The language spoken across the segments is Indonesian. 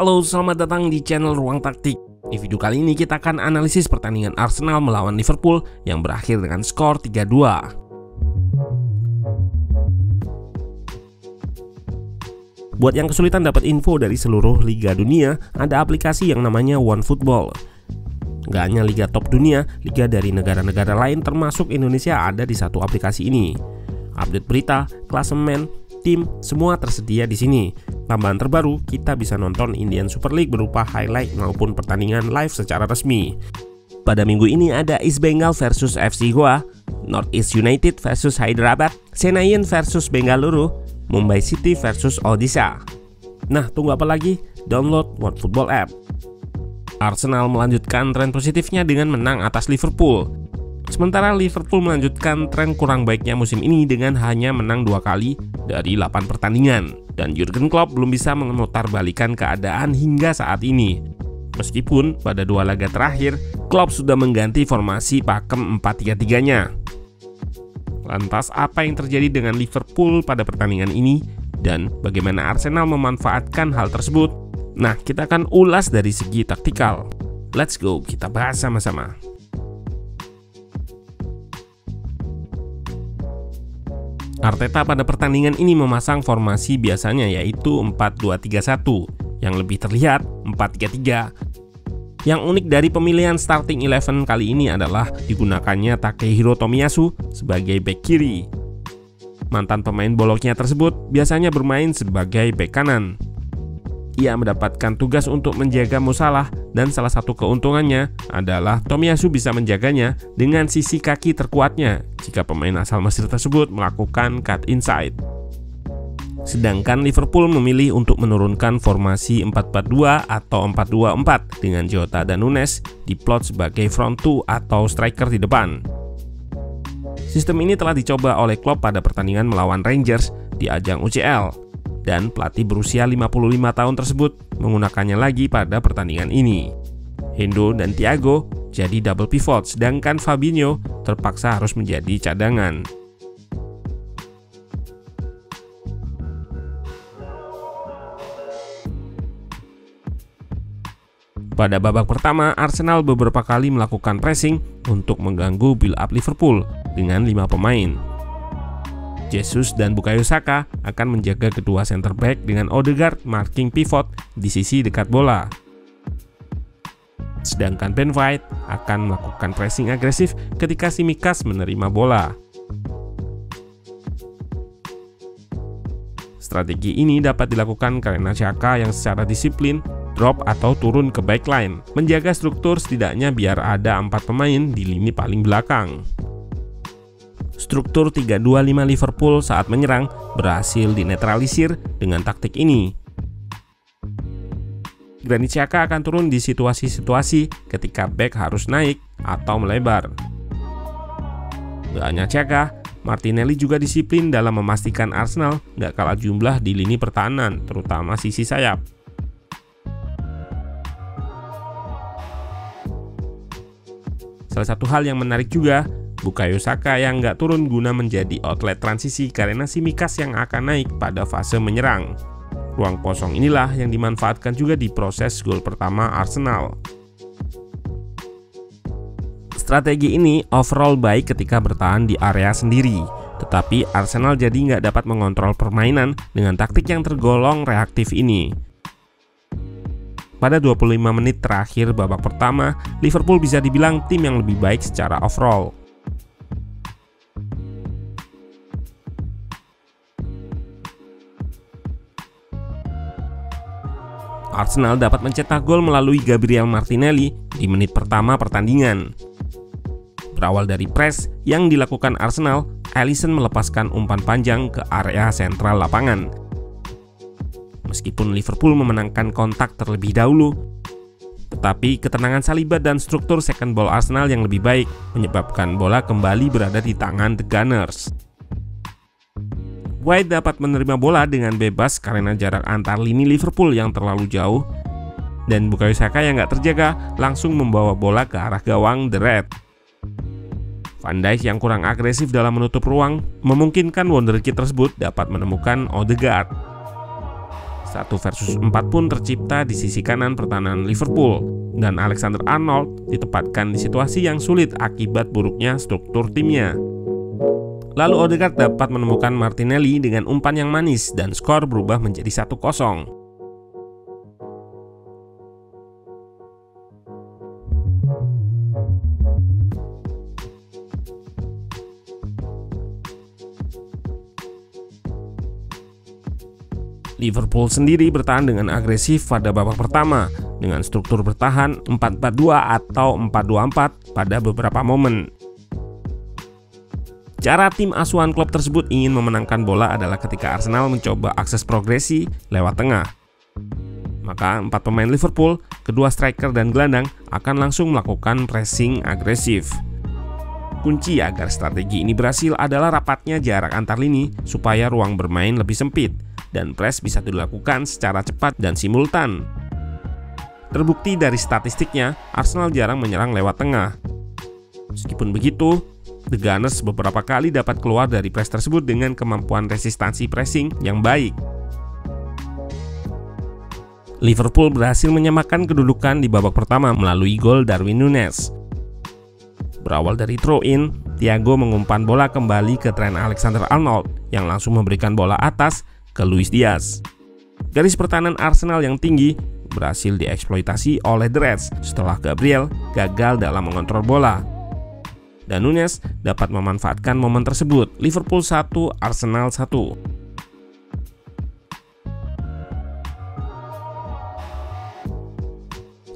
Halo, selamat datang di channel Ruang Taktik. Di video kali ini kita akan analisis pertandingan Arsenal melawan Liverpool yang berakhir dengan skor 3-2. Buat yang kesulitan dapat info dari seluruh liga dunia, ada aplikasi yang namanya OneFootball. Gak hanya liga top dunia, liga dari negara-negara lain termasuk Indonesia ada di satu aplikasi ini. Update berita, klasemen, tim, semua tersedia di sini. Tambahan terbaru, kita bisa nonton Indian Super League berupa highlight maupun pertandingan live secara resmi. Pada minggu ini ada East Bengal versus FC Goa, Northeast United versus Hyderabad, Chennaiyin versus Bengaluru, Mumbai City versus Odisha. Nah, tunggu apa lagi? Download OneFootball app. Arsenal melanjutkan tren positifnya dengan menang atas Liverpool. Sementara Liverpool melanjutkan tren kurang baiknya musim ini dengan hanya menang 2 kali dari 8 pertandingan. Dan Jurgen Klopp belum bisa memutarbalikkan keadaan hingga saat ini. Meskipun pada 2 laga terakhir, Klopp sudah mengganti formasi pakem 4-3-3-nya. Lantas apa yang terjadi dengan Liverpool pada pertandingan ini? Dan bagaimana Arsenal memanfaatkan hal tersebut? Nah, kita akan ulas dari segi taktikal. Let's go, kita bahas sama-sama. Arteta pada pertandingan ini memasang formasi biasanya yaitu 4-2-3-1, yang lebih terlihat 4-3-3. Yang unik dari pemilihan starting 11 kali ini adalah digunakannya Takehiro Tomiyasu sebagai bek kiri. Mantan pemain boloknya tersebut biasanya bermain sebagai bek kanan. Ia mendapatkan tugas untuk menjaga Mo Salah dan salah satu keuntungannya adalah Tomiyasu bisa menjaganya dengan sisi kaki terkuatnya jika pemain asal Mesir tersebut melakukan cut inside. Sedangkan Liverpool memilih untuk menurunkan formasi 4-4-2 atau 4-2-4 dengan Jota dan Nunes diplot sebagai front two atau striker di depan. Sistem ini telah dicoba oleh Klopp pada pertandingan melawan Rangers di ajang UCL. Dan pelatih berusia 55 tahun tersebut menggunakannya lagi pada pertandingan ini. Hendo dan Thiago jadi double pivot, sedangkan Fabinho terpaksa harus menjadi cadangan. Pada babak pertama, Arsenal beberapa kali melakukan pressing untuk mengganggu build up Liverpool dengan 5 pemain. Jesus dan Bukayo Saka akan menjaga kedua center back dengan Odegaard marking pivot di sisi dekat bola. Sedangkan Ben White akan melakukan pressing agresif ketika Tsimikas menerima bola. Strategi ini dapat dilakukan karena Xhaka yang secara disiplin drop atau turun ke backline, menjaga struktur setidaknya biar ada 4 pemain di lini paling belakang. Struktur 3-2-5 Liverpool saat menyerang berhasil dinetralisir dengan taktik ini. Granit Xhaka akan turun di situasi-situasi ketika bek harus naik atau melebar. Gak hanya Xhaka, Martinelli juga disiplin dalam memastikan Arsenal gak kalah jumlah di lini pertahanan, terutama sisi sayap. Salah satu hal yang menarik juga, Bukayo Saka yang nggak turun guna menjadi outlet transisi karena Tsimikas yang akan naik pada fase menyerang. Ruang kosong inilah yang dimanfaatkan juga di proses gol pertama Arsenal. Strategi ini overall baik ketika bertahan di area sendiri, tetapi Arsenal jadi nggak dapat mengontrol permainan dengan taktik yang tergolong reaktif ini. Pada 25 menit terakhir babak pertama, Liverpool bisa dibilang tim yang lebih baik secara overall. Arsenal dapat mencetak gol melalui Gabriel Martinelli di menit pertama pertandingan. Berawal dari press yang dilakukan Arsenal, Alisson melepaskan umpan panjang ke area sentral lapangan. Meskipun Liverpool memenangkan kontak terlebih dahulu, tetapi ketenangan Saliba dan struktur second ball Arsenal yang lebih baik menyebabkan bola kembali berada di tangan The Gunners. White dapat menerima bola dengan bebas karena jarak antar lini Liverpool yang terlalu jauh, dan Bukayo Saka yang gak terjaga langsung membawa bola ke arah gawang The Red. Van Dijk yang kurang agresif dalam menutup ruang memungkinkan wonderkid tersebut dapat menemukan Odegaard. 1-4 pun tercipta di sisi kanan pertahanan Liverpool, dan Alexander-Arnold ditempatkan di situasi yang sulit akibat buruknya struktur timnya. Lalu Odegaard dapat menemukan Martinelli dengan umpan yang manis dan skor berubah menjadi 1-0. Liverpool sendiri bertahan dengan agresif pada babak pertama dengan struktur bertahan 4-4-2 atau 4-2-4 pada beberapa momen. Cara tim asuhan klub tersebut ingin memenangkan bola adalah ketika Arsenal mencoba akses progresi lewat tengah. Maka 4 pemain Liverpool, kedua striker dan gelandang akan langsung melakukan pressing agresif. Kunci agar strategi ini berhasil adalah rapatnya jarak antar lini supaya ruang bermain lebih sempit dan press bisa dilakukan secara cepat dan simultan. Terbukti dari statistiknya, Arsenal jarang menyerang lewat tengah. Meskipun begitu, The Gunners beberapa kali dapat keluar dari press tersebut dengan kemampuan resistansi pressing yang baik. Liverpool berhasil menyamakan kedudukan di babak pertama melalui gol Darwin Núñez. Berawal dari throw-in, Thiago mengumpan bola kembali ke Trent Alexander-Arnold yang langsung memberikan bola atas ke Luis Diaz. Garis pertahanan Arsenal yang tinggi berhasil dieksploitasi oleh The Reds setelah Gabriel gagal dalam mengontrol bola. Dan Núñez dapat memanfaatkan momen tersebut. Liverpool 1, Arsenal 1.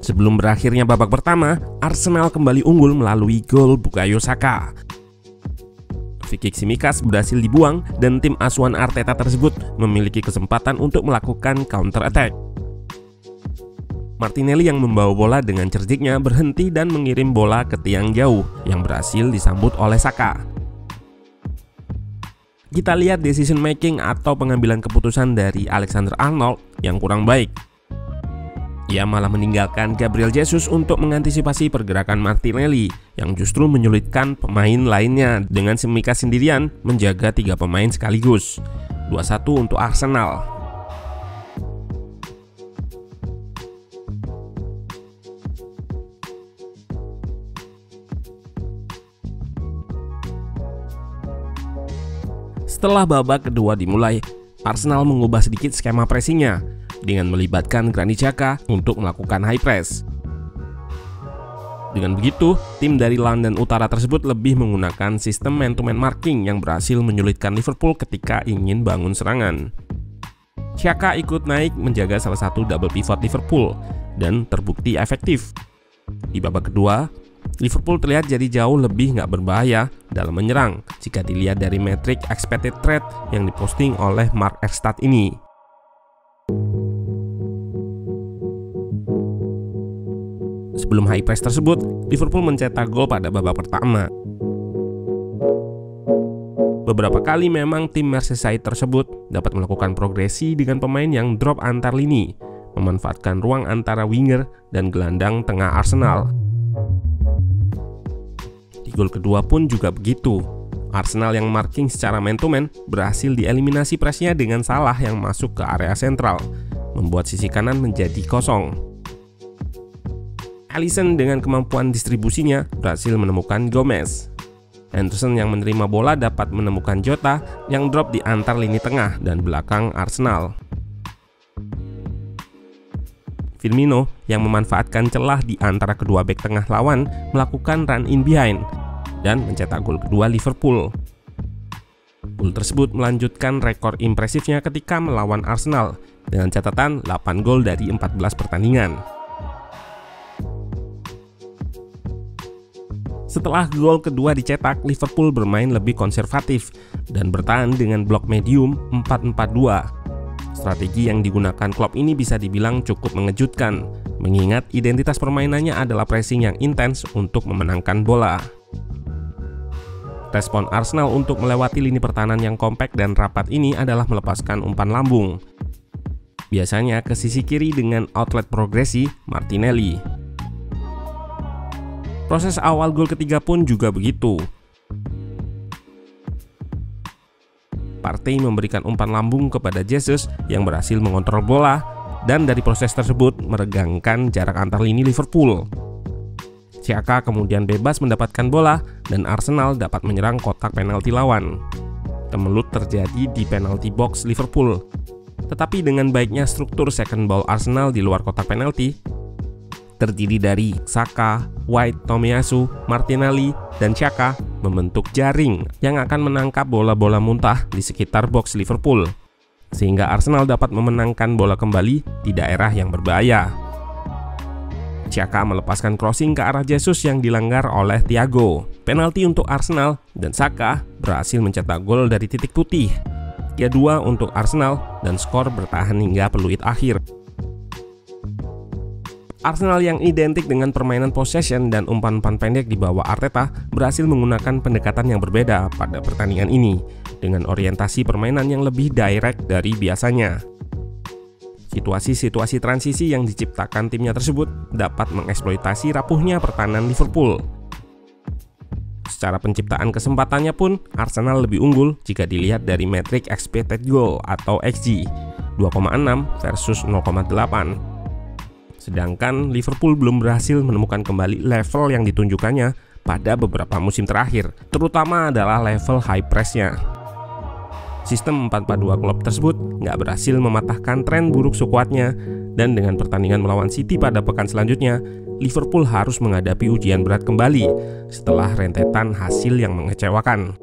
Sebelum berakhirnya babak pertama, Arsenal kembali unggul melalui gol Bukayo Saka. Free kick Tsimikas berhasil dibuang dan tim asuhan Arteta tersebut memiliki kesempatan untuk melakukan counter attack. Martinelli yang membawa bola dengan cerdiknya berhenti dan mengirim bola ke tiang jauh yang berhasil disambut oleh Saka. Kita lihat decision making atau pengambilan keputusan dari Alexander-Arnold yang kurang baik. Ia malah meninggalkan Gabriel Jesus untuk mengantisipasi pergerakan Martinelli yang justru menyulitkan pemain lainnya dengan Tsimikas sendirian menjaga 3 pemain sekaligus. 2-1 untuk Arsenal. Setelah babak kedua dimulai, Arsenal mengubah sedikit skema pressingnya dengan melibatkan Granit Xhaka untuk melakukan high press. Dengan begitu, tim dari London Utara tersebut lebih menggunakan sistem man-to-man marking yang berhasil menyulitkan Liverpool ketika ingin bangun serangan. Xhaka ikut naik menjaga salah satu double pivot Liverpool dan terbukti efektif. Di babak kedua, Liverpool terlihat jadi jauh lebih nggak berbahaya dalam menyerang jika dilihat dari metrik expected threat yang diposting oleh Mark Erstad ini. Sebelum high press tersebut, Liverpool mencetak gol pada babak pertama. Beberapa kali memang tim Merseyside tersebut dapat melakukan progresi dengan pemain yang drop antar lini, memanfaatkan ruang antara winger dan gelandang tengah Arsenal. Di gol kedua pun juga begitu. Arsenal yang marking secara man-to-man berhasil dieliminasi pressnya dengan Salah yang masuk ke area sentral, membuat sisi kanan menjadi kosong. Alisson dengan kemampuan distribusinya berhasil menemukan Gomez. Henderson yang menerima bola dapat menemukan Jota yang drop di antar lini tengah dan belakang Arsenal. Firmino yang memanfaatkan celah di antara kedua bek tengah lawan melakukan run in behind dan mencetak gol kedua Liverpool. Gol tersebut melanjutkan rekor impresifnya ketika melawan Arsenal dengan catatan 8 gol dari 14 pertandingan. Setelah gol kedua dicetak, Liverpool bermain lebih konservatif dan bertahan dengan blok medium 4-4-2. Strategi yang digunakan Klopp ini bisa dibilang cukup mengejutkan, mengingat identitas permainannya adalah pressing yang intens untuk memenangkan bola. Respon Arsenal untuk melewati lini pertahanan yang kompak dan rapat ini adalah melepaskan umpan lambung, biasanya ke sisi kiri dengan outlet progresi Martinelli. Proses awal gol ketiga pun juga begitu. Partey memberikan umpan lambung kepada Jesus yang berhasil mengontrol bola, dan dari proses tersebut meregangkan jarak antar lini Liverpool. Xhaka kemudian bebas mendapatkan bola dan Arsenal dapat menyerang kotak penalti lawan. Kemelut terjadi di penalti box Liverpool. Tetapi dengan baiknya struktur second ball Arsenal di luar kotak penalti, terdiri dari Saka, White, Tomiyasu, Martinelli, dan Xhaka, membentuk jaring yang akan menangkap bola-bola muntah di sekitar box Liverpool, sehingga Arsenal dapat memenangkan bola kembali di daerah yang berbahaya. Xhaka melepaskan crossing ke arah Jesus yang dilanggar oleh Thiago. Penalti untuk Arsenal dan Saka berhasil mencetak gol dari titik putih. 3-2 untuk Arsenal dan skor bertahan hingga peluit akhir. Arsenal yang identik dengan permainan possession dan umpan-umpan pendek di bawah Arteta berhasil menggunakan pendekatan yang berbeda pada pertandingan ini dengan orientasi permainan yang lebih direct dari biasanya. Situasi-situasi transisi yang diciptakan timnya tersebut dapat mengeksploitasi rapuhnya pertahanan Liverpool. Secara penciptaan kesempatannya pun Arsenal lebih unggul jika dilihat dari metrik expected goal atau XG 2,6 versus 0,8. Sedangkan Liverpool belum berhasil menemukan kembali level yang ditunjukkannya pada beberapa musim terakhir, terutama adalah level high press-nya. Sistem 4-4-2 klub tersebut nggak berhasil mematahkan tren buruk skuadnya, dan dengan pertandingan melawan City pada pekan selanjutnya, Liverpool harus menghadapi ujian berat kembali setelah rentetan hasil yang mengecewakan.